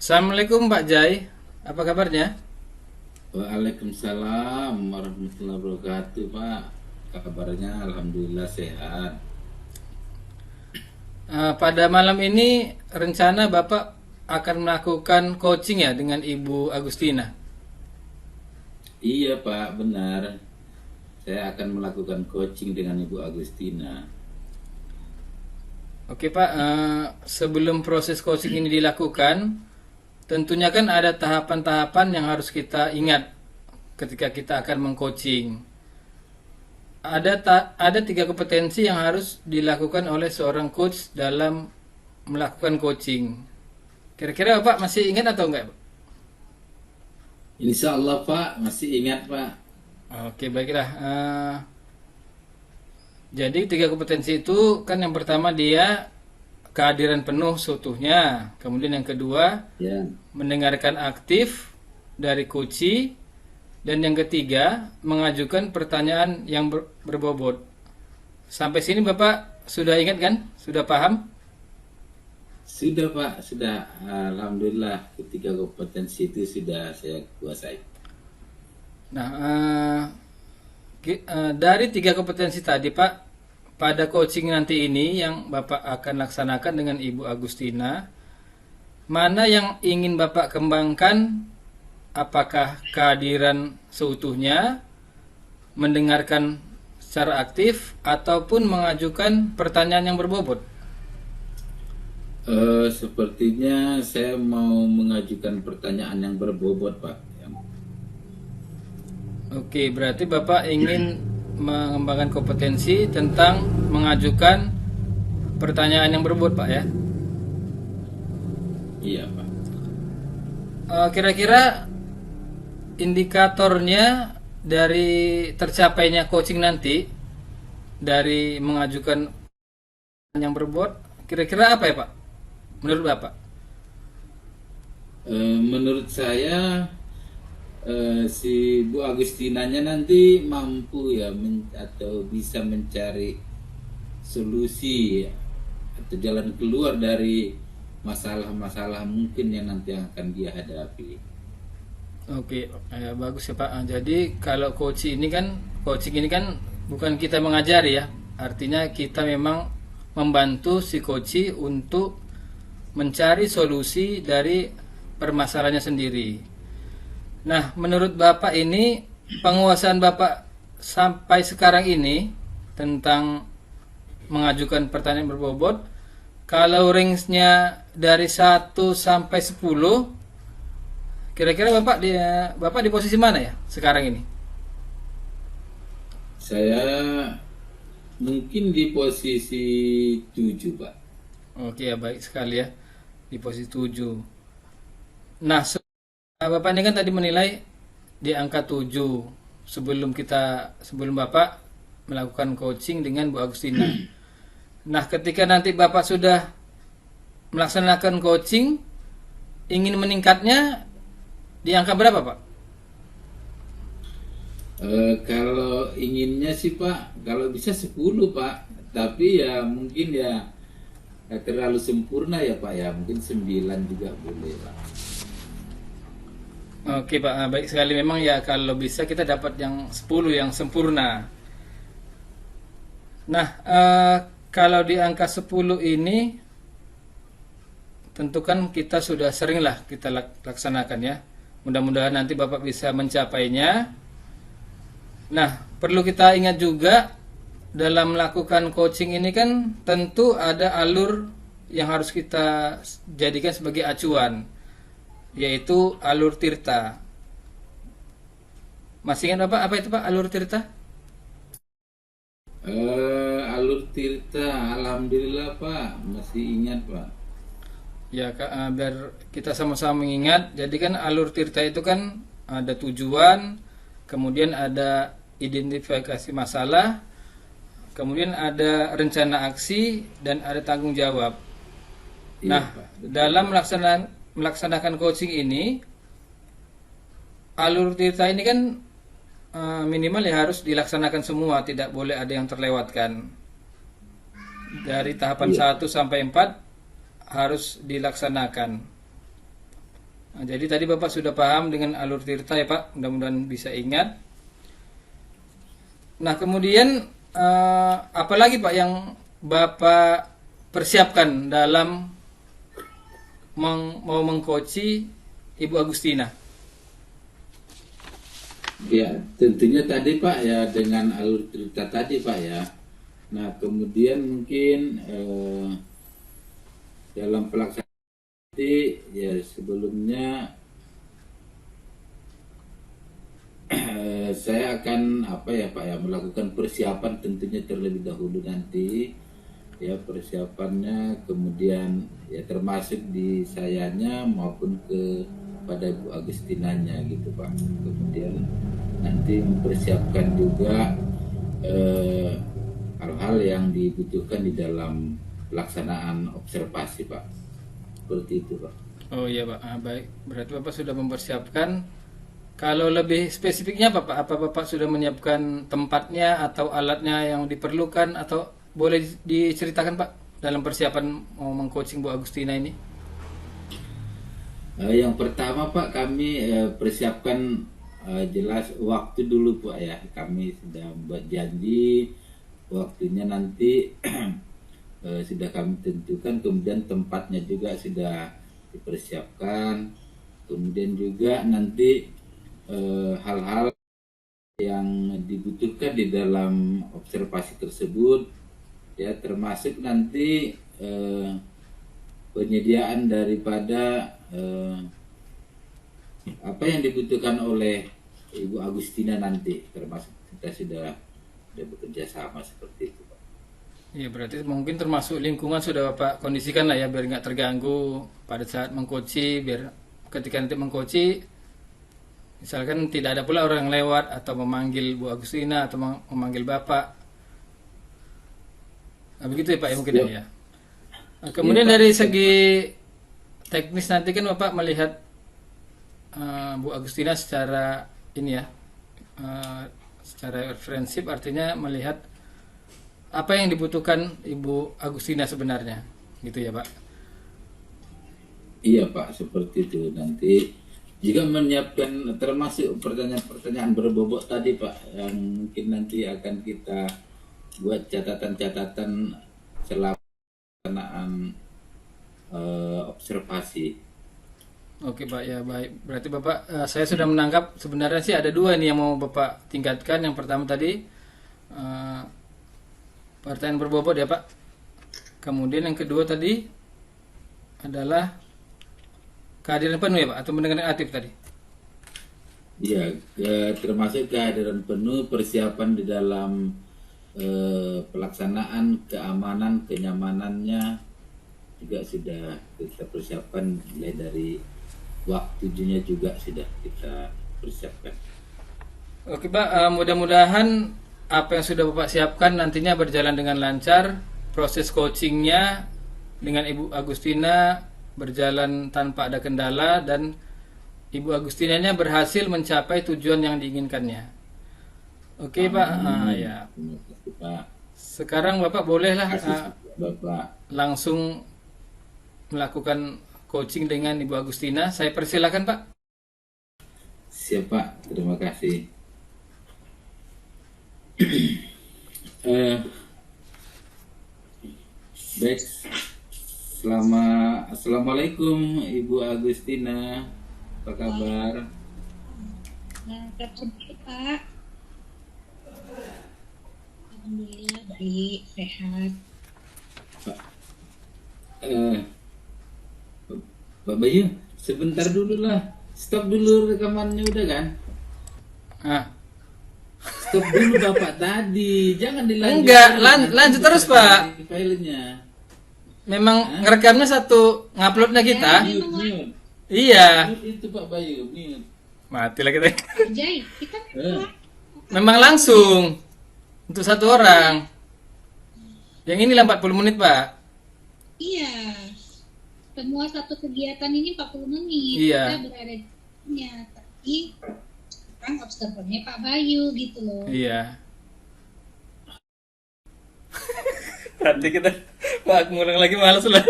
Assalamualaikum Pak Jai, apa kabarnya? Waalaikumsalam warahmatullahi wabarakatuh, Pak. Kabarnya alhamdulillah sehat. Pada malam ini rencana Bapak akan melakukan coaching ya dengan Ibu Agustina. Iya, Pak, benar. Saya akan melakukan coaching dengan Ibu Agustina. Oke Pak, sebelum proses coaching ini dilakukan, tentunya kan ada tahapan-tahapan yang harus kita ingat ketika kita akan mengcoaching. Ada tiga kompetensi yang harus dilakukan oleh seorang coach dalam melakukan coaching. Kira-kira Bapak masih ingat atau enggak? Insya Allah, Pak, masih ingat, Pak. Oke, baiklah. Jadi tiga kompetensi itu kan yang pertama dia kehadiran penuh seutuhnya. Kemudian yang kedua Ya. mendengarkan aktif dari coachee. Dan yang ketiga mengajukan pertanyaan yang berbobot. Sampai sini Bapak sudah ingat kan? Sudah paham? Sudah, Pak, sudah. Alhamdulillah, ketiga kompetensi itu sudah saya kuasai. Nah, dari tiga kompetensi tadi Pak, pada coaching nanti ini yang Bapak akan laksanakan dengan Ibu Agustina, mana yang ingin Bapak kembangkan? Apakah kehadiran seutuhnya, mendengarkan secara aktif, ataupun mengajukan pertanyaan yang berbobot? Sepertinya saya mau mengajukan pertanyaan yang berbobot, Pak. Oke, berarti Bapak ingin mengembangkan kompetensi tentang mengajukan pertanyaan yang berbobot, Pak ya? Iya, Pak. Kira-kira indikatornya dari tercapainya coaching nanti, dari mengajukan yang berbobot, kira-kira apa ya Pak? Menurut Bapak? Menurut saya si Bu Agustinanya nanti mampu ya atau bisa mencari solusi ya, atau jalan keluar dari masalah-masalah mungkin yang nanti akan dia hadapi. Oke, bagus ya Pak. Jadi kalau coaching ini kan bukan kita mengajari ya. Artinya kita memang membantu si coach untuk mencari solusi dari permasalahannya sendiri. Nah, menurut Bapak ini penguasaan Bapak sampai sekarang ini tentang mengajukan pertanyaan berbobot, kalau range-nya dari 1 sampai 10, kira-kira Bapak di posisi mana ya sekarang ini? Saya mungkin di posisi 7, Pak. Oke ya, baik sekali ya. Di posisi 7. Nah, Bapak ini kan tadi menilai di angka 7 sebelum Bapak melakukan coaching dengan Bu Agustina. Nah, ketika nanti Bapak sudah melaksanakan coaching, ingin meningkatnya di angka berapa, Pak? Kalau inginnya sih, Pak, kalau bisa 10, Pak. Tapi ya mungkin ya nggak terlalu sempurna ya, Pak, ya. Mungkin 9 juga boleh, Pak. Oke, Pak. Baik sekali, memang ya kalau bisa kita dapat yang 10 yang sempurna. Nah, kalau di angka 10 ini tentu kan kita sudah sering lah kita laksanakan ya. Mudah-mudahan nanti Bapak bisa mencapainya. Nah, perlu kita ingat juga dalam melakukan coaching ini kan tentu ada alur yang harus kita jadikan sebagai acuan, yaitu alur tirta. Masih ingat Bapak apa itu Pak alur tirta? Alur Tirta, alhamdulillah, Pak, masih ingat, Pak. Ya, biar kita sama-sama mengingat. Jadi kan alur tirta itu kan ada tujuan, kemudian ada identifikasi masalah, kemudian ada rencana aksi, dan ada tanggung jawab. Iya, Nah, Pak, betul, dalam Pak. melaksanakan coaching ini, alur tirta ini kan minimal ya harus dilaksanakan semua, tidak boleh ada yang terlewatkan. Dari tahapan Iya. 1 sampai 4 harus dilaksanakan. Nah, jadi tadi Bapak sudah paham dengan alur tirta ya Pak, mudah-mudahan bisa ingat. Nah kemudian apalagi Pak yang Bapak persiapkan dalam mau mengcoachi Ibu Agustina? Ya, tentunya tadi Pak ya dengan alur cerita tadi Pak ya. Nah, kemudian mungkin dalam pelaksanaan nanti ya sebelumnya saya akan apa ya Pak ya melakukan persiapan tentunya terlebih dahulu nanti ya persiapannya, kemudian ya termasuk di sayanya maupun pada Bu Agustinanya gitu Pak. Kemudian nanti mempersiapkan juga hal-hal yang dibutuhkan di dalam pelaksanaan observasi Pak. Seperti itu Pak. Oh iya Pak, baik. Berarti Bapak sudah mempersiapkan. Kalau lebih spesifiknya apa Pak? Apa Bapak sudah menyiapkan tempatnya atau alatnya yang diperlukan, atau boleh diceritakan Pak dalam persiapan mau mengcoaching Bu Agustina ini? Yang pertama Pak, kami persiapkan jelas waktu dulu Pak ya. Kami sudah buat janji waktunya nanti sudah kami tentukan, kemudian tempatnya juga sudah dipersiapkan, kemudian juga nanti hal-hal yang dibutuhkan di dalam observasi tersebut ya, termasuk nanti penyediaan daripada apa yang dibutuhkan oleh Ibu Agustina nanti, termasuk kita sudah bekerja sama seperti itu Pak. Iya, berarti mungkin termasuk lingkungan sudah Bapak kondisikan lah ya, biar nggak terganggu pada saat mengcoachi, biar ketika nanti mengcoachi misalkan tidak ada pula orang yang lewat atau memanggil Bu Agustina atau memanggil Bapak. Nah, begitu ya Pak ya mungkin Siap. ya. Nah, kemudian Iya, Pak. dari segi teknis nanti kan Bapak melihat Bu Agustina secara ini ya, secara referensif, artinya melihat apa yang dibutuhkan Ibu Agustina sebenarnya, gitu ya Pak. Iya Pak, seperti itu. Nanti juga menyiapkan termasuk pertanyaan-pertanyaan berbobot tadi Pak, yang mungkin nanti akan kita buat catatan-catatan selama pelaksanaan observasi. Oke Pak, ya baik. Berarti Bapak, saya sudah menangkap sebenarnya sih ada dua nih yang mau Bapak tingkatkan. Yang pertama tadi pertanyaan berbobot ya Pak. Kemudian yang kedua tadi adalah kehadiran penuh ya Pak, atau mendengarkan aktif tadi. Ya, termasuk kehadiran penuh, persiapan di dalam pelaksanaan, keamanan, kenyamanannya juga sudah kita persiapkan, mulai dari waktunya juga sudah kita persiapkan. Oke Pak, mudah-mudahan apa yang sudah Bapak siapkan nantinya berjalan dengan lancar. Proses coachingnya dengan Ibu Agustina berjalan tanpa ada kendala, dan Ibu Agustinanya berhasil mencapai tujuan yang diinginkannya. Oke Pak, ya. Terima kasih Pak. Sekarang Bapak bolehlah Terima kasih Bapak. langsung melakukan coaching dengan Ibu Agustina. Saya persilakan Pak. Siap Pak, terima kasih. Baik, Assalamualaikum Ibu Agustina, apa kabar? Nah, Pak. Alhamdulillah baik, sehat. Pak Bayu, sebentar dulu lah. Stop dulu rekamannya, udah kan? Ah, Stop dulu Bapak tadi, jangan dilanjut. Enggak, lanjut terus, Pak. Filenya. memang ngerekamnya satu, nguploadnya kita. Mute, mute. Iya. Mute itu Pak Bayu, mute. Mati lah kita. Jai, kita Memang langsung untuk satu orang. Yang ini 40 menit, Pak. iya. Semua satu kegiatan ini 40 menit. Iya. Kita berada di tapi kan observernya Pak Bayu gitu loh. Iya. Nanti kita, Pak, ngulang lagi malas lah.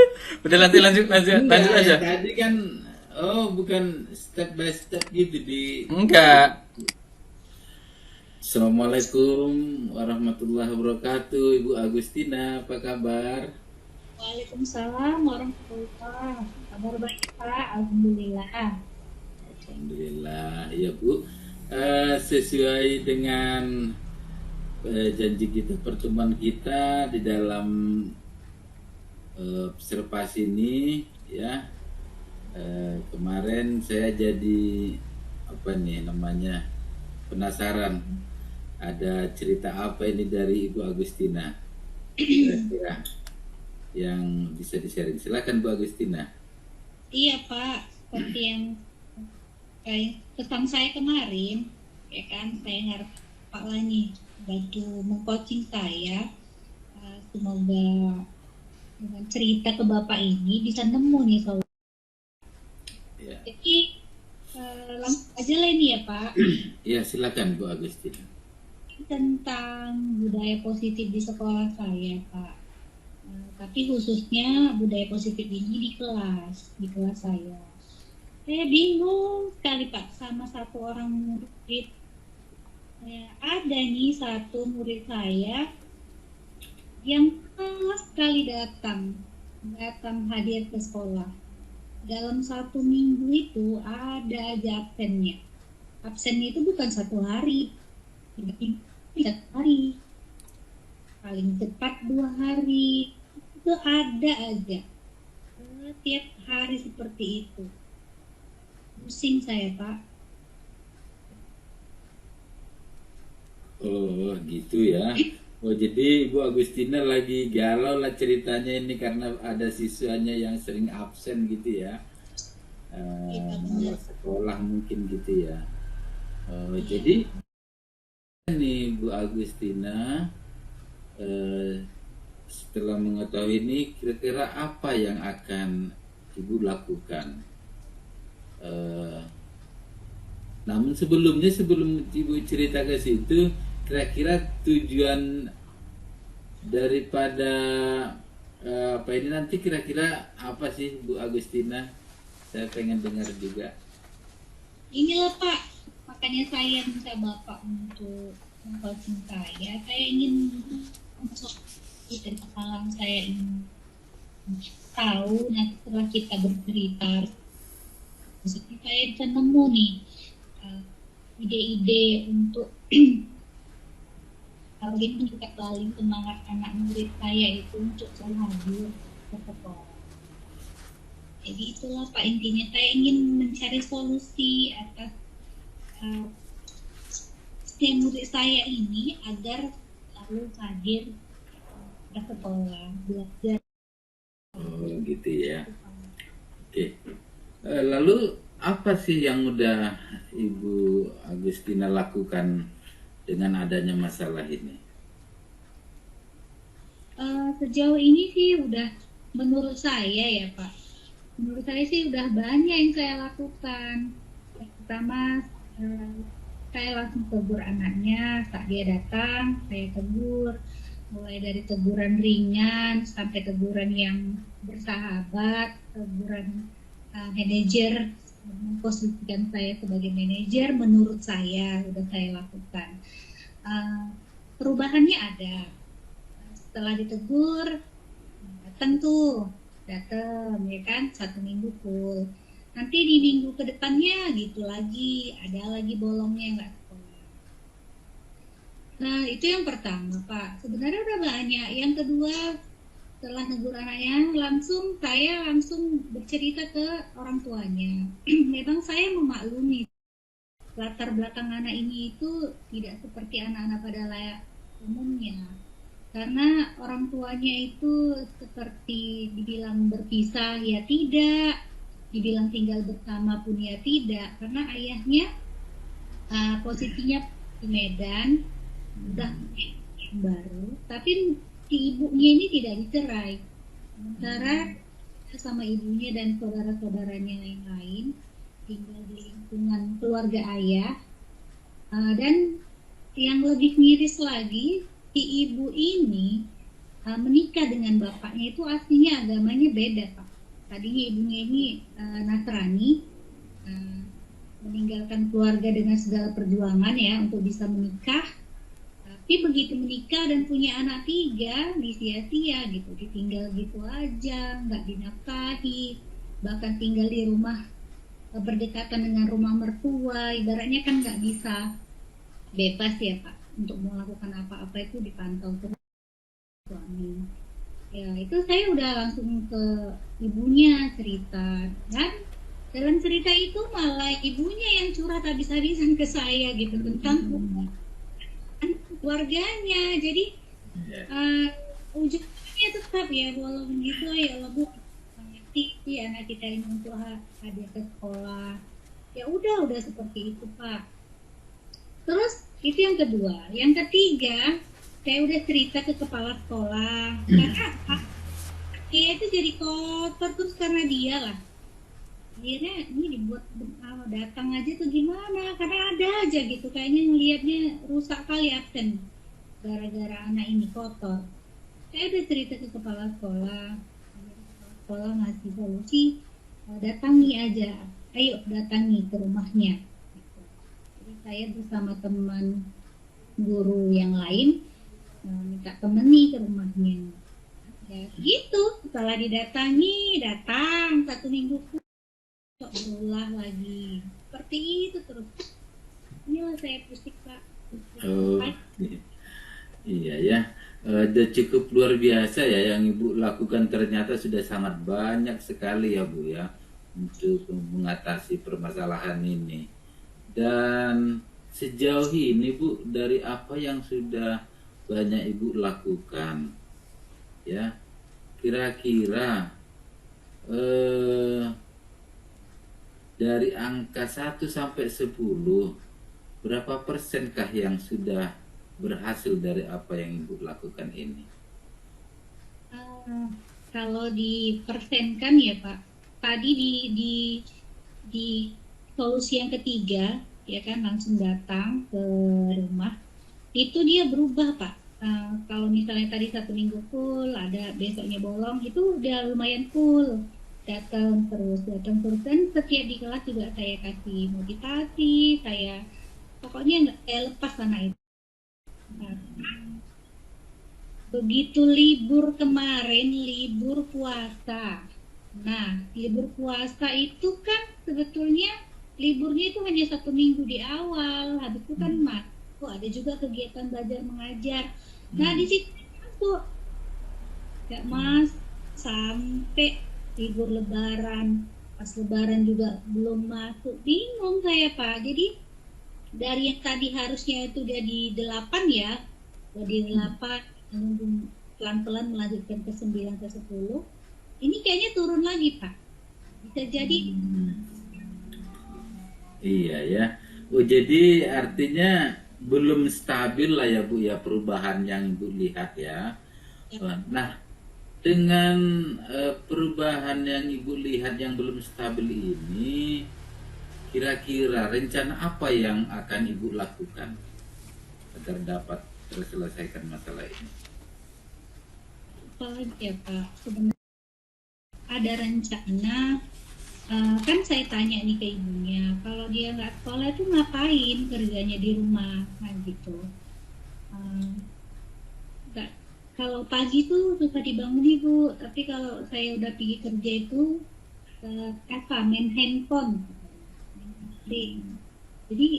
Udah nanti lanjut Enggak, aja. Tadi kan Oh, bukan step by step gitu di. Enggak. Assalamualaikum warahmatullahi wabarakatuh, Ibu Agustina, apa kabar? Waalaikumsalam warahmatullahi wabarakatuh. Kabar baik Pak, Alhamdulillah. Alhamdulillah, ya Bu. Sesuai dengan janji kita, pertemuan kita di dalam observasi ini, ya. Kemarin saya jadi apa nih namanya penasaran, ada cerita apa ini dari Ibu Agustina kira-kira yang bisa di-sharing. Silakan Bu Agustina. Iya Pak, seperti yang pesan saya kemarin, ya kan, saya harap Pak Lani bantu mengcoaching saya. Semoga dengan cerita ke Bapak ini bisa nemu nih solusi. Ya, Jadi langsung aja lah ini ya Pak, ya silakan Bu Agustina. tentang budaya positif di sekolah saya Pak. Tapi khususnya budaya positif ini di kelas saya. Saya bingung sekali Pak sama satu orang murid. Ada nih satu murid saya yang sama sekali datang hadir ke sekolah. Dalam 1 minggu itu ada aja absennya. Absennya itu bukan 1 hari, 3 hari, paling cepat 2 hari. Itu ada aja. Tiap hari seperti itu. Pusing saya Pak. Oh gitu ya. Oh jadi Ibu Agustina lagi galau lah ceritanya ini karena ada siswanya yang sering absen gitu ya. Malas sekolah mungkin gitu ya. Jadi nih Bu Agustina, setelah mengetahui ini kira-kira apa yang akan Ibu lakukan? Namun sebelum Ibu cerita ke situ, kira-kira tujuan daripada apa ini nanti kira-kira apa sih Bu Agustina? Saya pengen dengar juga. Inilah Pak, makanya saya minta Bapak untuk mengcoaching saya. Saya ingin masuk dari kesalahan saya ini tahu. Nanti setelah kita bercerita, saya bisa nemu nih ide-ide untuk ingin juga paling semangat anak murid saya itu untuk selalu hadir ke sekolah. Jadi itulah Pak intinya, saya ingin mencari solusi atas setiap murid saya ini agar selalu hadir ke sekolah, belajar. Oh gitu ya. Oke. Lalu apa sih yang udah Ibu Agustina lakukan dengan adanya masalah ini? Sejauh ini sih udah, menurut saya ya Pak, menurut saya sih udah banyak yang saya lakukan. Yang pertama, saya langsung tegur anaknya saat dia datang. Saya tegur, mulai dari teguran ringan sampai teguran yang bersahabat, teguran manajer, memposisikan saya sebagai manajer. Menurut saya udah saya lakukan. Perubahannya ada. Setelah ditegur, datang ya kan, 1 minggu full. Nanti di minggu kedepannya gitu lagi, ada lagi bolongnya nggak sekolah. Nah itu yang pertama Pak, sebenarnya udah banyak. Yang kedua, setelah negur anaknya, saya langsung bercerita ke orang tuanya. Memang saya memaklumi latar belakang anak ini itu tidak seperti anak-anak pada layak umumnya. Karena orang tuanya itu seperti dibilang berpisah ya tidak, dibilang tinggal bersama pun ya tidak, karena ayahnya posisinya di Medan, udah yang baru, tapi si ibunya ini tidak dicerai. Sementara sama ibunya dan saudara-saudaranya yang lain tinggal di lingkungan keluarga ayah. Dan yang lebih miris lagi, si ibu ini menikah dengan bapaknya itu aslinya agamanya beda Pak. tadinya ibunya ini Nasrani, eh, meninggalkan keluarga dengan segala perjuangan ya untuk bisa menikah. Tapi begitu menikah dan punya anak 3, disia-sia gitu, ditinggal gitu aja, nggak dinafkahi, bahkan tinggal di rumah berdekatan dengan rumah mertua, ibaratnya kan nggak bisa bebas ya Pak, untuk melakukan apa-apa itu dipantau terus suami. Ya itu saya udah langsung ke ibunya cerita, dan dalam cerita itu malah ibunya yang curhat habis-habisan ke saya gitu tentang keluarganya. Jadi Ya. ujungnya tetap ya, walaupun gitu ya Allah Bu, mengerti anak kita ini untuk hadir ke sekolah. Ya udah seperti itu Pak. Terus itu yang kedua. Yang ketiga, saya udah cerita ke kepala sekolah karena dia itu jadi kotor terus karena dia lah. Akhirnya ini dibuat datang aja tuh gimana, karena ada aja gitu kayaknya ngelihatnya rusak kali absen gara-gara anak ini kotor. Saya udah cerita ke kepala sekolah ngasih solusi, datangi aja, ayo datangi ke rumahnya. Jadi saya bersama teman guru yang lain minta temani ke rumahnya. Ya gitu, setelah datang 1 minggu kok berulah lagi seperti itu terus. Inilah saya pusing Pak. Oh, iya ya. Udah cukup luar biasa ya yang Ibu lakukan, ternyata sudah sangat banyak sekali ya Bu ya untuk mengatasi permasalahan ini. Dan sejauh ini Bu, dari apa yang sudah banyak Ibu lakukan ya, kira-kira dari angka 1 sampai 10, berapa persenkah yang sudah berhasil dari apa yang Ibu lakukan ini? Kalau dipersenkan ya Pak, tadi di solusi yang ketiga ya kan langsung datang ke rumah, itu dia berubah Pak. Kalau misalnya tadi 1 minggu full, ada besoknya bolong, itu udah lumayan full. Datang terus dan setiap di kelas juga saya kasih motivasi, saya pokoknya nggak saya lepas anak itu. Nah, begitu libur kemarin, libur puasa. Nah, libur puasa itu kan sebetulnya liburnya itu hanya 1 minggu di awal, habis itu kan masuk, ada juga kegiatan belajar mengajar. Nah, di situ masuk, nggak mas sampai libur Lebaran, pas Lebaran juga belum masuk, bingung saya Pak. Jadi dari yang tadi harusnya itu dia di 8 ya, di 8 menunggu pelan-pelan melanjutkan ke 9 ke 10, ini kayaknya turun lagi Pak, bisa jadi. Iya ya. Oh, jadi artinya belum stabil lah ya Bu ya perubahan yang Ibu lihat ya. Nah, dengan perubahan yang Ibu lihat yang belum stabil ini, kira-kira rencana apa yang akan Ibu lakukan agar dapat terselesaikan masalah ini? Apa ya Pak, sebenarnya ada rencana. Kan saya tanya nih ke ibunya, kalau dia nggak sekolah itu ngapain kerjanya di rumah, kan gitu. Nggak, kalau pagi tuh suka dibangun Bu, tapi kalau saya udah pergi kerja itu main handphone. Jadi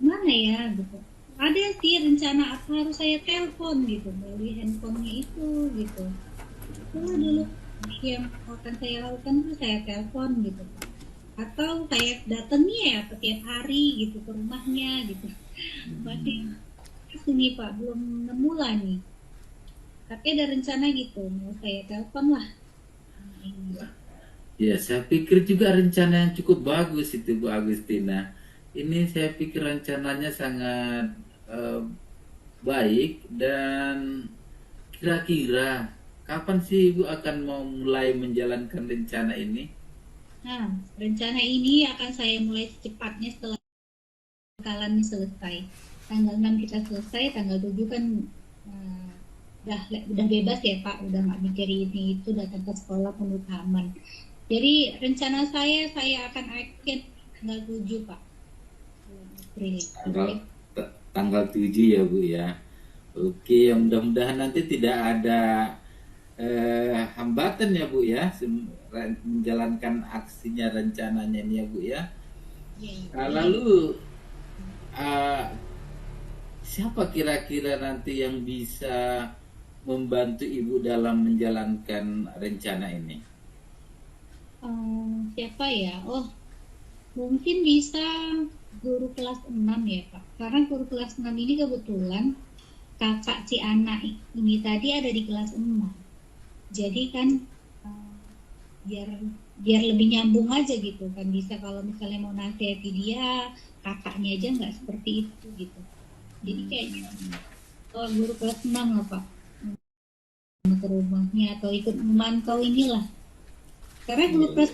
gimana ya gitu. Ada sih rencana apa harus saya telepon gitu, beli handphonenya itu gitu. Itulah dulu yang akan saya lakukan, itu saya telepon gitu, atau saya datangi ya setiap hari gitu ke rumahnya gitu. Masih sini Pak, belum nemu lah nih, tapi ada rencana gitu mau saya telepon lah. Ya, saya pikir juga rencana yang cukup bagus itu Bu Agustina. Ini saya pikir rencananya sangat baik. Dan kira-kira kapan sih Ibu akan mau mulai menjalankan rencana ini? Nah, rencana ini akan saya mulai secepatnya setelah bakalan selesai. Tanggal 6 kita selesai, tanggal 7 kan udah bebas ya Pak, udah nggak mikir ini itu, datang ke sekolah penuh aman. Jadi rencana saya akan akhir tanggal 7 Pak, bulan April. Tanggal tanggal 7 ya Bu ya. Oke, ya mudah-mudahan nanti tidak ada hambatan ya Bu ya, menjalankan aksinya, rencananya ini ya Bu ya. Ya, Lalu eh, siapa kira-kira nanti yang bisa membantu Ibu dalam menjalankan rencana ini? siapa ya? Oh, mungkin bisa guru kelas 6 ya Pak. Karena guru kelas 6 ini kebetulan kakak si anak ini tadi ada di kelas 6. Jadi kan eh, biar biar lebih nyambung aja gitu kan, bisa kalau misalnya mau nasihati dia, kakaknya aja nggak seperti itu gitu. Jadi kayaknya guru kelas 6 lah Pak, ke rumahnya atau ikut memantau inilah. Karena guru kelas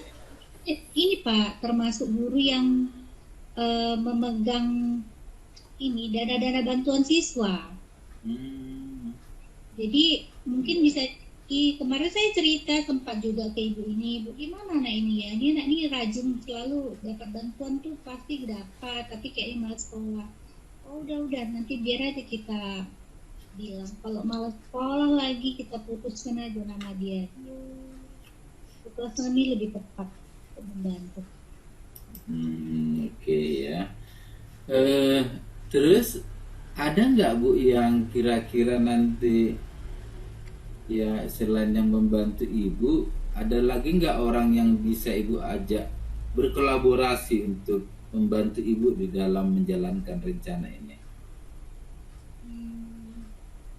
ini Pak termasuk guru yang memegang ini dana-dana bantuan siswa. Hmm. Jadi mungkin bisa kemarin saya cerita sempat juga ke ibu ini, Bu, gimana anak ini ya? Ini anak ini rajin, selalu dapat bantuan tuh pasti dapat, tapi kayaknya malas sekolah. Oh udah nanti biar aja kita bilang kalau malas sekolah lagi kita putuskan aja nama dia. Kelas ini lebih tepat untuk membantu. Oke ya. Eh, Terus ada nggak Bu yang kira-kira nanti ya selain yang membantu Ibu, ada lagi nggak orang yang bisa Ibu ajak berkolaborasi untuk membantu Ibu di dalam menjalankan rencana ini?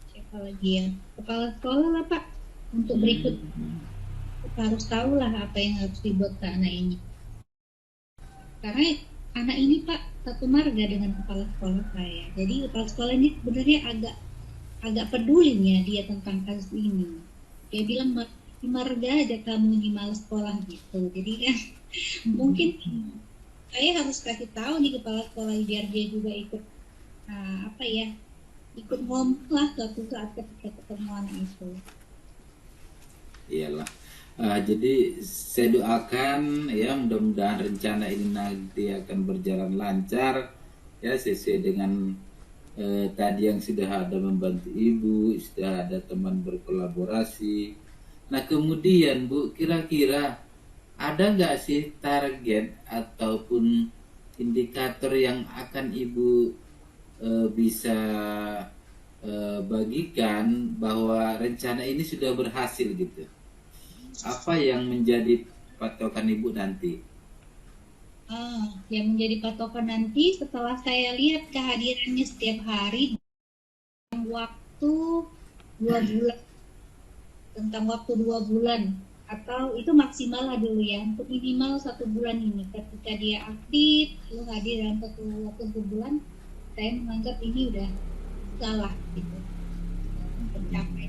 Siapa lagi ya? Kepala sekolah lah Pak. Untuk berikut kita harus tahu lah apa yang harus dibuat ke anak ini. Karena anak ini Pak satu marga dengan kepala sekolah saya. Jadi kepala sekolah ini sebenarnya agak peduli ya dia tentang kasus ini. Dia bilang di marga aja kamu ini malas sekolah gitu. Jadi kan mungkin saya harus kasih tahu nih kepala sekolah biar dia juga ikut ikut ngomong lah suatu saat ketika ketemu anak itu. Iyalah. Jadi saya doakan ya mudah-mudahan rencana ini nanti akan berjalan lancar ya sesuai dengan tadi yang sudah ada membantu Ibu, sudah ada teman berkolaborasi. Nah kemudian Bu, kira-kira ada nggak sih target ataupun indikator yang akan Ibu bisa bagikan bahwa rencana ini sudah berhasil gitu? Apa yang menjadi patokan Ibu nanti? Yang menjadi patokan nanti setelah saya lihat kehadirannya setiap hari waktu 2 bulan, tentang waktu 2 bulan atau itu maksimal lah dulu ya, untuk minimal 1 bulan ini ketika dia aktif lalu hadir dalam waktu 1 bulan, saya menganggap ini udah salah gitu, tercapai.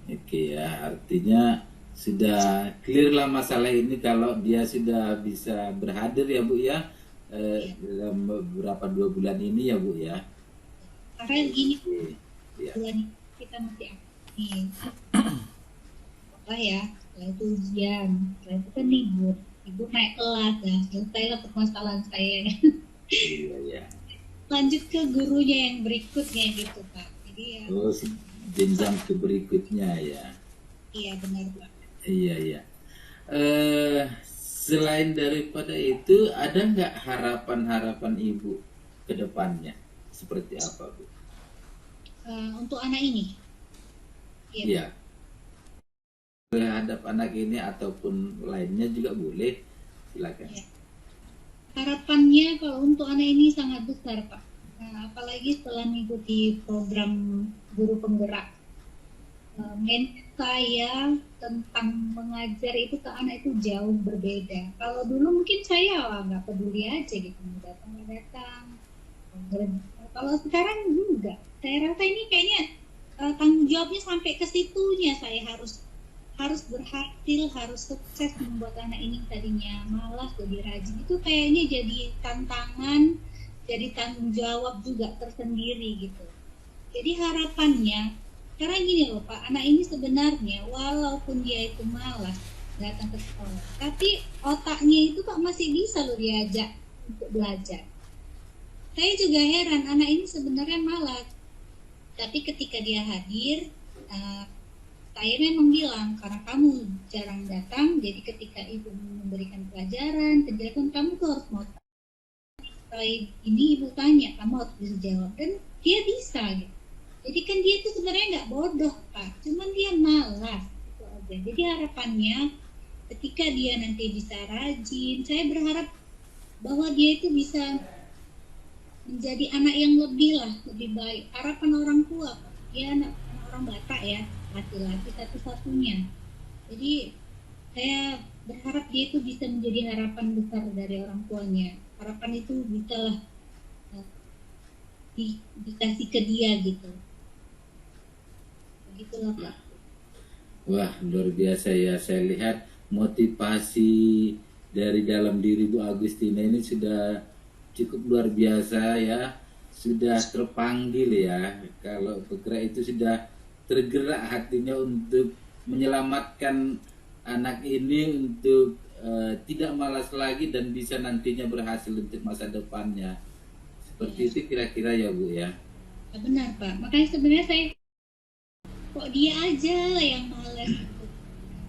Oke ya, artinya sudah clear lah masalah ini kalau dia sudah bisa berhadir ya Bu ya dalam beberapa 2 bulan ini ya Bu ya. Karena gini, Oke, ya. bulan ini kita masih aktif apa ya, setelah itu ujian, setelah itu kan libur naik kelas ya, selesailah permasalahan saya. Iya ya. Lanjut ke gurunya yang berikutnya gitu Pak. Jadi ya Oh, jenjang ke berikutnya ya. iya benar Pak. Iya ya. Selain daripada itu, ada nggak harapan-harapan Ibu ke depannya? Seperti apa Bu? Untuk anak ini Iya. Terhadap anak ini ataupun lainnya juga boleh, silakan. Ya. Harapannya kalau untuk anak ini sangat besar Pak. Apalagi setelah mengikuti program guru penggerak, mindset saya tentang mengajar itu ke anak itu jauh berbeda. Kalau dulu mungkin saya nggak peduli aja gitu, mau datang. Kalau sekarang enggak. Saya rasa ini kayaknya tanggung jawabnya sampai ke situnya, saya harus berhasil, harus sukses membuat anak ini tadinya malas jadi rajin. Itu kayaknya jadi tantangan, jadi tanggung jawab juga tersendiri gitu. Jadi harapannya Karena gini loh Pak, anak ini sebenarnya walaupun dia itu malas datang ke sekolah, tapi otaknya itu Pak masih bisa loh diajak untuk belajar. Saya juga heran, anak ini sebenarnya malas, tapi ketika dia hadir, eh, saya memang bilang, karena kamu jarang datang, jadi ketika ibu memberikan pelajaran, penjelasan kamu tuh harus mau. Setelah ini ibu tanya, kamu harus bisa jawab, dan dia bisa gitu. Jadi kan dia itu sebenarnya nggak bodoh Pak, cuman dia malas itu aja. Jadi harapannya ketika dia nanti bisa rajin, saya berharap bahwa dia itu bisa menjadi anak yang lebih lah, lebih baik. Harapan orang tua, Pak. Dia anak orang Batak ya, laki-laki satu-satunya. Jadi saya berharap dia itu bisa menjadi harapan besar dari orang tuanya. Harapan itu bisa lah dikasih ke dia gitu. Begitulah Pak. Wah, luar biasa ya. Saya lihat motivasi dari dalam diri Bu Agustina ini sudah cukup luar biasa ya. Sudah terpanggil ya. Kalau bergerak itu sudah tergerak hatinya untuk menyelamatkan anak ini untuk tidak malas lagi dan bisa nantinya berhasil untuk masa depannya. Seperti itu kira-kira ya Bu ya. Ya, benar Pak. Makanya sebenarnya saya kok dia aja yang malas gitu.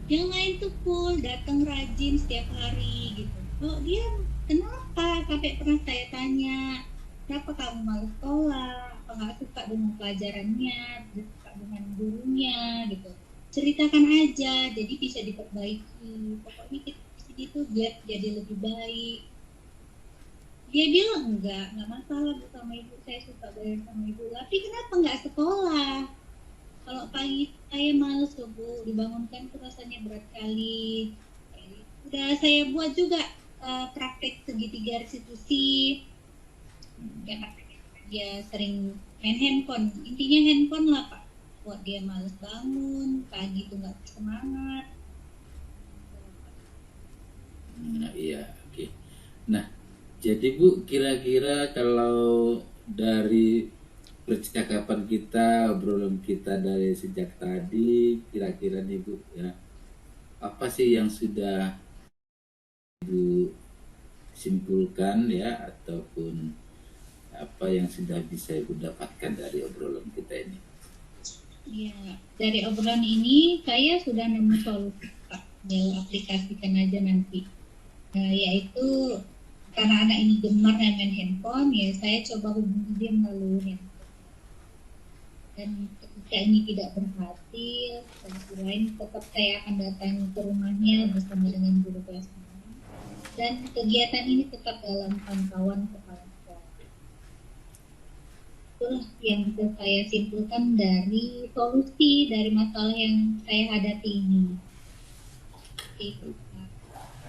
Yang lain tuh full datang rajin setiap hari gitu. Kok dia kenapa? Sampai pernah saya tanya, kenapa kamu malas sekolah? Apa nggak suka dengan pelajarannya? Suka dengan gurunya gitu. Ceritakan aja, jadi bisa diperbaiki. Pokoknya kita di sini tuh biar jadi lebih baik. Dia bilang enggak masalah Bu sama ibu, saya suka belajar sama ibu. Tapi kenapa nggak sekolah? Kalau pagi saya males loh Bu, dibangunkan tuh rasanya berat kali. Udah saya buat juga praktek segitiga restitusi. Dia sering main handphone, intinya handphone lah Pak. Buat dia males bangun, pagi tuh nggak semangat. Nah, iya, oke. Nah, jadi Bu, kira-kira kalau dari percakapan kita, obrolan kita dari sejak tadi, kira-kira nih Bu, ya, apa sih yang sudah Ibu simpulkan ya, ataupun apa yang sudah bisa Ibu dapatkan dari obrolan kita ini? Ya, dari obrolan ini saya sudah nemu solusi Pak. Ya, aplikasikan aja nanti. Yaitu karena anak ini gemar main handphone, ya saya coba hubungi dia melalui handphone. Dan ketika ini tidak berhasil, sisi lain tetap saya akan datang ke rumahnya bersama dengan guru kelas. Dan kegiatan ini tetap dalam pantauan kepala sekolah. Itulah yang bisa saya simpulkan dari solusi dari masalah yang saya hadapi ini. Itu.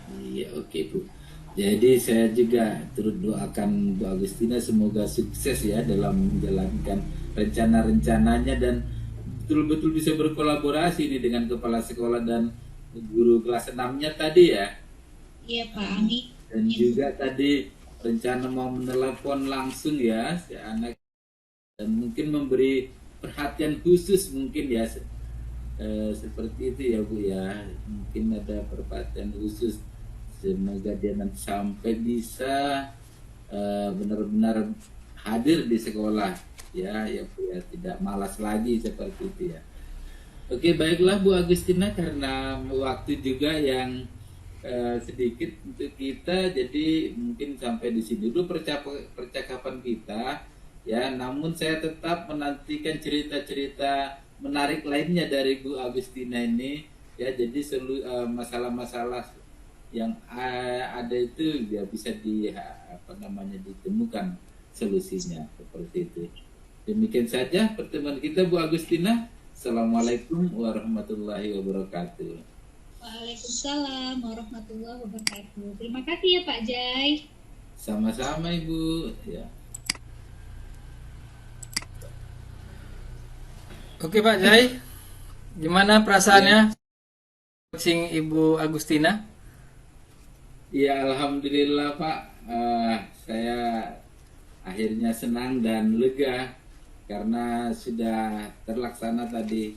Iya, oke Bu. Jadi saya juga turut doakan Bu Agustina semoga sukses ya dalam menjalankan rencana-rencananya dan betul-betul bisa berkolaborasi nih dengan kepala sekolah dan guru kelas 6-nya tadi ya. Iya Pak, amin. Dan juga tadi rencana mau menelepon langsung ya si anak dan mungkin memberi perhatian khusus mungkin ya seperti itu ya Bu ya. Mungkin ada perhatian khusus, semoga dia nanti sampai bisa benar-benar hadir di sekolah ya Bu ya, tidak malas lagi seperti itu ya. Oke, baiklah Bu Agustina, karena waktu juga yang sedikit untuk kita, jadi mungkin sampai di sini dulu percakapan kita ya. Namun saya tetap menantikan cerita-cerita menarik lainnya dari Bu Agustina ini ya. Jadi masalah-masalah yang ada itu ya bisa ditemukan solusinya seperti itu. Demikian saja pertemuan kita Bu Agustina. Assalamualaikum warahmatullahi wabarakatuh. Waalaikumsalam warahmatullahi wabarakatuh. Terima kasih ya Pak Jai. Sama-sama Ibu ya. Oke Pak Jai, gimana perasaannya coaching Ibu Agustina? Ya Alhamdulillah Pak, saya akhirnya senang dan lega karena sudah terlaksana tadi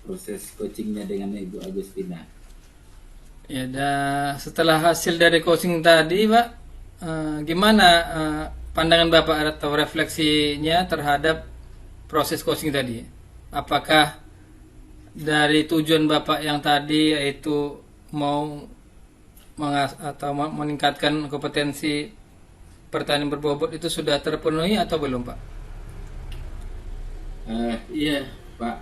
proses coachingnya dengan Ibu Agustina. Ya, setelah hasil dari coaching tadi, Pak, gimana pandangan Bapak atau refleksinya terhadap proses coaching tadi? Apakah dari tujuan Bapak yang tadi yaitu mau meningkatkan kompetensi pertanian berbobot itu sudah terpenuhi atau belum, Pak? Iya, Pak.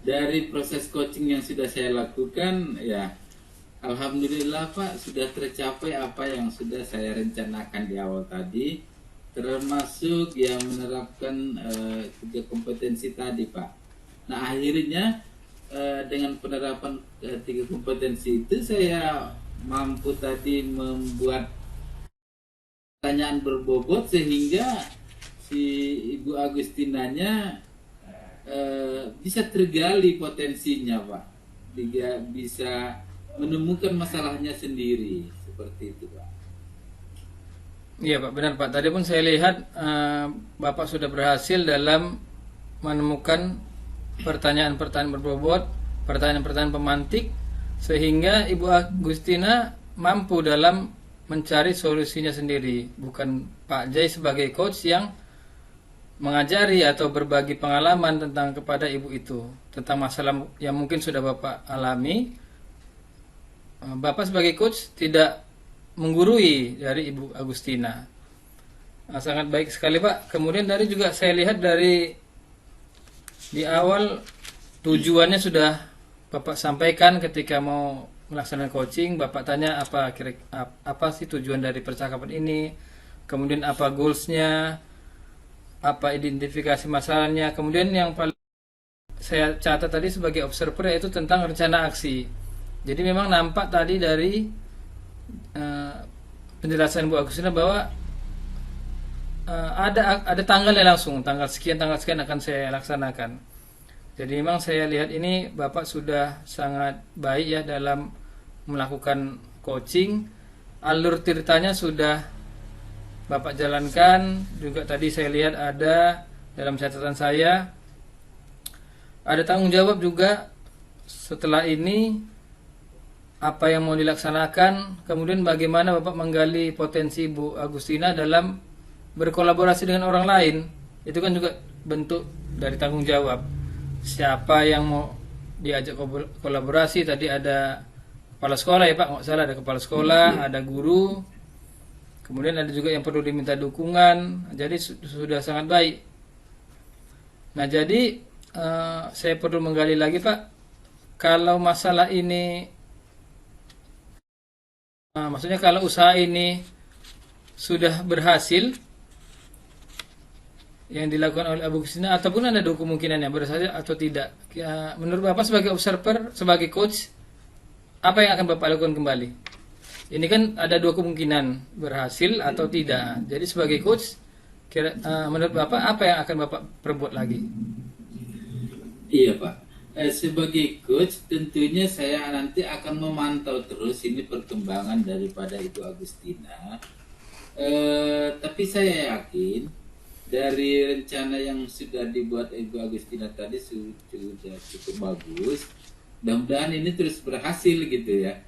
Dari proses coaching yang sudah saya lakukan, ya, alhamdulillah Pak, sudah tercapai apa yang sudah saya rencanakan di awal tadi, termasuk yang menerapkan 3 kompetensi tadi, Pak. Nah, akhirnya dengan penerapan 3 kompetensi itu saya mampu tadi membuat pertanyaan berbobot sehingga si Ibu Agustinanya bisa tergali potensinya, Pak. Dia bisa menemukan masalahnya sendiri, seperti itu, Pak. Iya, Pak, benar, Pak. Tadi pun saya lihat Bapak sudah berhasil dalam menemukan pertanyaan-pertanyaan berbobot, pertanyaan-pertanyaan pemantik, sehingga Ibu Agustina mampu dalam mencari solusinya sendiri. Bukan Pak Jai sebagai coach yang mengajari atau berbagi pengalaman tentang kepada ibu itu tentang masalah yang mungkin sudah Bapak alami. Bapak sebagai coach tidak menggurui dari Ibu Agustina. Sangat baik sekali, Pak. Kemudian dari juga saya lihat dari di awal tujuannya sudah Bapak sampaikan ketika mau melaksanakan coaching. Bapak tanya apa sih tujuan dari percakapan ini, kemudian apa goalsnya, apa identifikasi masalahnya. Kemudian yang paling saya catat tadi sebagai observer yaitu tentang rencana aksi. Jadi memang nampak tadi dari penjelasan Bu Agustina bahwa ada tanggalnya langsung, tanggal sekian akan saya laksanakan. Jadi memang saya lihat ini Bapak sudah sangat baik ya dalam melakukan coaching. Alur ceritanya sudah Bapak jalankan. Juga tadi saya lihat ada dalam catatan saya ada tanggung jawab juga setelah ini apa yang mau dilaksanakan, kemudian bagaimana Bapak menggali potensi Bu Agustina dalam berkolaborasi dengan orang lain. Itu kan juga bentuk dari tanggung jawab. Siapa yang mau diajak kolaborasi, tadi ada kepala sekolah ya Pak, nggak salah, ada kepala sekolah, ada guru, kemudian ada juga yang perlu diminta dukungan. Jadi sudah sangat baik. Nah, jadi saya perlu menggali lagi, Pak, kalau masalah ini maksudnya kalau usaha ini sudah berhasil yang dilakukan oleh Abu Agustina, ataupun ada dua kemungkinan yang berhasil atau tidak. Ya, menurut Bapak sebagai observer, sebagai coach, apa yang akan Bapak lakukan kembali? Ini kan ada dua kemungkinan, berhasil atau tidak. Jadi sebagai coach, menurut Bapak apa yang akan Bapak perbuat lagi? Iya Pak, sebagai coach tentunya saya nanti akan memantau terus ini perkembangan daripada Ibu Agustina. Tapi saya yakin dari rencana yang sudah dibuat Ibu Agustina tadi sudah cukup bagus. Mudah-mudahan ini terus berhasil gitu ya.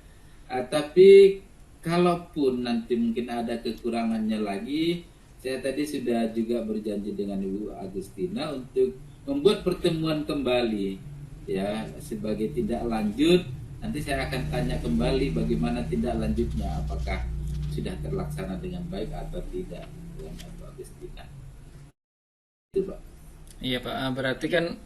Tapi kalaupun nanti mungkin ada kekurangannya lagi, saya tadi sudah juga berjanji dengan Ibu Agustina untuk membuat pertemuan kembali ya, sebagai tindak lanjut. Nanti saya akan tanya kembali bagaimana tindak lanjutnya, apakah sudah terlaksana dengan baik atau tidak dengan Ibu Agustina. Itu Pak. Iya Pak, berarti kan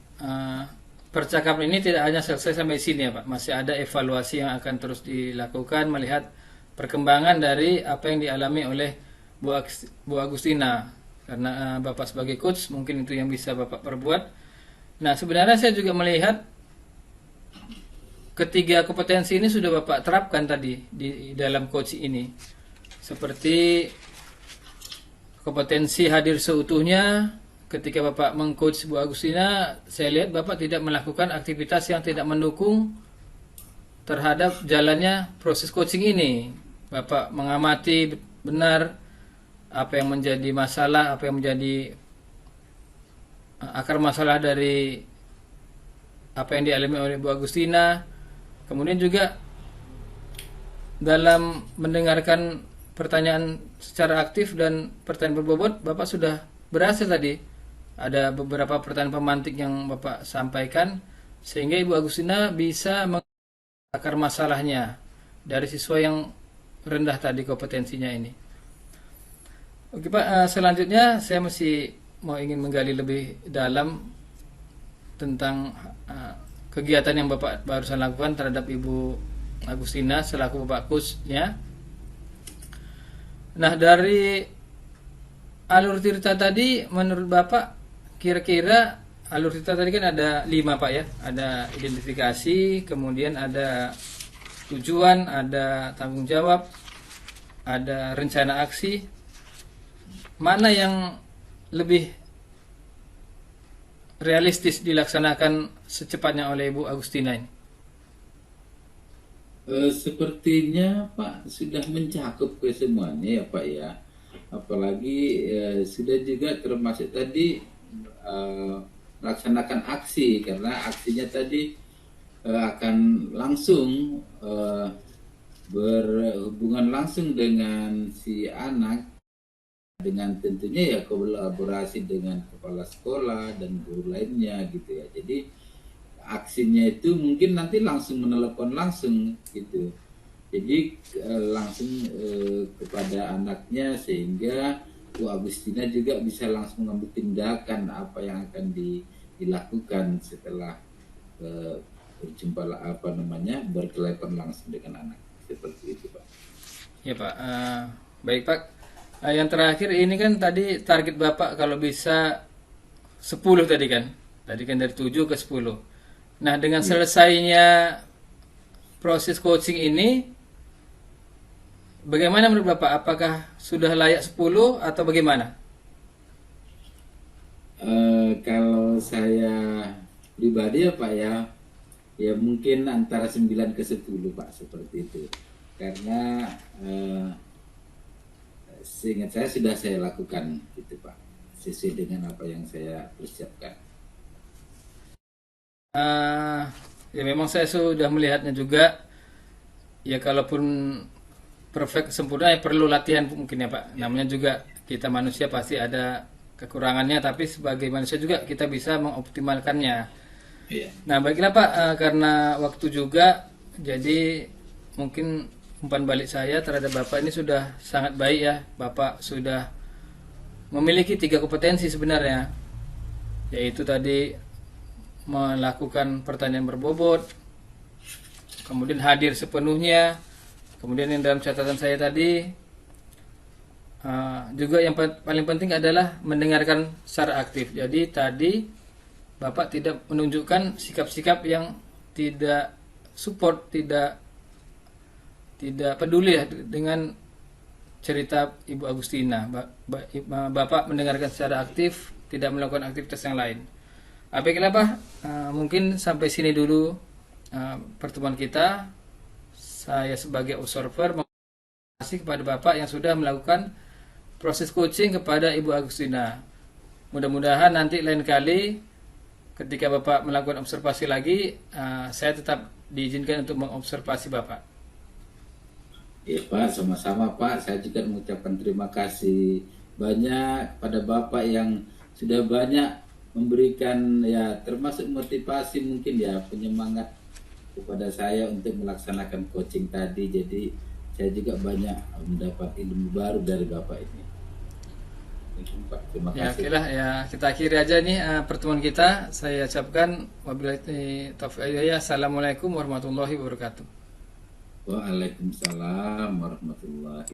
percakapan ini tidak hanya selesai sampai sini ya Pak, masih ada evaluasi yang akan terus dilakukan melihat perkembangan dari apa yang dialami oleh Bu Agustina. Karena Bapak sebagai coach mungkin itu yang bisa Bapak perbuat. Nah, sebenarnya saya juga melihat ketiga kompetensi ini sudah Bapak terapkan tadi di dalam coach ini. Seperti kompetensi hadir seutuhnya. Ketika Bapak mengcoach Bu Agustina, saya lihat Bapak tidak melakukan aktivitas yang tidak mendukung terhadap jalannya proses coaching ini. Bapak mengamati benar apa yang menjadi masalah, apa yang menjadi akar masalah dari apa yang dialami oleh Bu Agustina. Kemudian juga dalam mendengarkan pertanyaan secara aktif dan pertanyaan berbobot, Bapak sudah berhasil tadi. Ada beberapa pertanyaan pemantik yang Bapak sampaikan, sehingga Ibu Agustina bisa akar masalahnya dari siswa yang rendah tadi kompetensinya ini. Oke Pak, selanjutnya saya masih mau ingin menggali lebih dalam tentang kegiatan yang Bapak barusan lakukan terhadap Ibu Agustina selaku Bapak Kusnya. Nah, dari alur cerita tadi menurut Bapak kira-kira alur cerita tadi kan ada 5 Pak ya. Ada identifikasi, kemudian ada tujuan, ada tanggung jawab, ada rencana aksi. Mana yang lebih realistis dilaksanakan secepatnya oleh Ibu Agustina ini? Sepertinya Pak sudah mencakup ke semuanya ya Pak ya. Apalagi sudah juga termasuk tadi melaksanakan aksi, karena aksinya tadi akan langsung berhubungan langsung dengan si anak, dengan tentunya ya kolaborasi dengan kepala sekolah dan guru lainnya gitu ya. Jadi aksinya itu mungkin nanti langsung menelepon langsung gitu. Jadi langsung kepada anaknya, sehingga Bu Agustina juga bisa langsung mengambil tindakan apa yang akan dilakukan setelah berjumpa bertelepon langsung dengan anak, seperti itu Pak. Ya Pak, baik Pak. Yang terakhir ini kan tadi target Bapak kalau bisa 10 tadi kan. Tadi kan dari 7 ke 10. Nah, dengan selesainya proses coaching ini, bagaimana menurut Bapak? Apakah sudah layak 10 atau bagaimana? Kalau saya pribadi ya Pak ya mungkin antara 9 ke 10 Pak, seperti itu. Karena seingat saya sudah saya lakukan gitu Pak, sesuai dengan apa yang saya persiapkan. Ya memang saya sudah melihatnya juga. Ya kalaupun perfect sempurna ya perlu latihan mungkin ya Pak. Namanya juga kita manusia pasti ada kekurangannya, tapi sebagai manusia juga kita bisa mengoptimalkannya. Iya. Nah baiklah Pak, karena waktu juga, jadi mungkin umpan balik saya terhadap Bapak ini sudah sangat baik ya. Bapak sudah memiliki 3 kompetensi sebenarnya, yaitu tadi melakukan pertanyaan berbobot, kemudian hadir sepenuhnya, kemudian yang dalam catatan saya tadi juga yang paling penting adalah mendengarkan secara aktif. Jadi tadi Bapak tidak menunjukkan sikap-sikap yang tidak support, tidak peduli ya dengan cerita Ibu Agustina. Bapak mendengarkan secara aktif, tidak melakukan aktivitas yang lain. Baiklah Pak, mungkin sampai sini dulu pertemuan kita. Saya sebagai observer terima kasih kepada Bapak yang sudah melakukan proses coaching kepada Ibu Agustina. Mudah-mudahan nanti lain kali ketika Bapak melakukan observasi lagi, saya tetap diizinkan untuk mengobservasi Bapak. Ya Pak, sama-sama Pak. Saya juga mengucapkan terima kasih banyak pada Bapak yang sudah banyak memberikan ya termasuk motivasi, mungkin ya penyemangat kepada saya untuk melaksanakan coaching tadi. Jadi saya juga banyak mendapat ilmu baru dari Bapak ini. Pak, terima Ya, kasih. oke lah ya, kita akhiri aja nih pertemuan kita. Saya ucapkan wabillahi taufiq wal hidayah. Assalamualaikum warahmatullahi wabarakatuh. Waalaikumsalam warahmatullahi